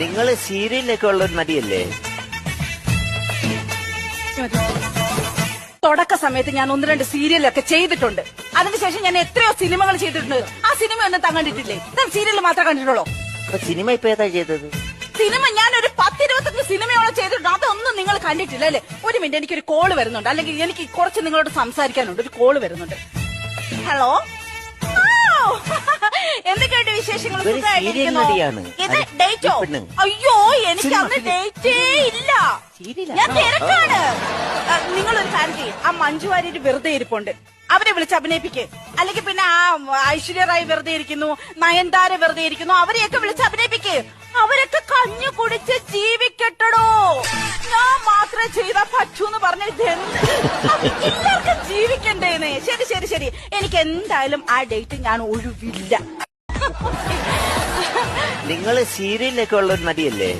നിങ്ങള് സീരിയലിലൊക്കെ ഉള്ള ഒരു നടിയല്ലേ? തുടക്ക സമയത്ത് ഞാൻ 1-2 സീരിയലൊക്കെ ചെയ്തിട്ടുണ്ട്. അതിനുശേഷം ഞാൻ എത്രയോ സിനിമകൾ ചെയ്തിട്ടുണ്ട്. ആ സിനിമ ഒന്നും താൻ കണ്ടിട്ടില്ലേ? താൻ സീരിയൽ മാത്രമേ കണ്ടിട്ടുള്ളൂ. സിനിമ ഇപ്പൊ ഏതാ ചെയ്തത്? സിനിമ ഞാനൊരു 10-25 സിനിമയോളം ചെയ്തിട്ടുണ്ട്. അതൊന്നും നിങ്ങൾ കണ്ടിട്ടില്ല അല്ലേ? ഒരു മിനിറ്റ്, എനിക്കൊരു കോള് വരുന്നുണ്ട്. അല്ലെങ്കിൽ എനിക്ക് കുറച്ച് നിങ്ങളോട് സംസാരിക്കാനുണ്ട്. ഒരു കോള് വരുന്നുണ്ട്. ഹലോ, എന്തൊക്കെയുണ്ട് വിശേഷങ്ങൾ? ഇത് ഡേറ്റോ? അയ്യോ, എനിക്ക് അന്ന് ഡേറ്റേ ഇല്ല. ഞാൻ തിരക്കാണ്. നിങ്ങളൊരു കാര്യം ചെയ്യും, ആ മഞ്ജു വാര്യർ വെറുതെ ഇരിപ്പുണ്ട്, അവരെ വിളിച്ച് അഭിനയിപ്പിക്ക്. അല്ലെങ്കിൽ പിന്നെ ആ ഐശ്വര്യ റായ് വെറുതെ ഇരിക്കുന്നു, നയൻതാര വെറുതെ ഇരിക്കുന്നു, അവരെയൊക്കെ വിളിച്ച് അഭിനയിപ്പിക്ക്. അവരൊക്കെ കഞ്ഞു കുടിച്ച് ജീവിക്കട്ടോ. ഞാൻ മാത്രമേ ചെയ്താൽ പറ്റൂന്ന് പറഞ്ഞ എല്ലാവർക്കും ജീവിക്കണ്ടേന്ന്. ശരി ശരി ശരി, എനിക്ക് എന്തായാലും ആ ഡേറ്റ് ഞാൻ ഒഴിവില്ല. നിങ്ങള് സീരിയലിലൊക്കെ ഉള്ള ഒരു നടിയല്ലേ?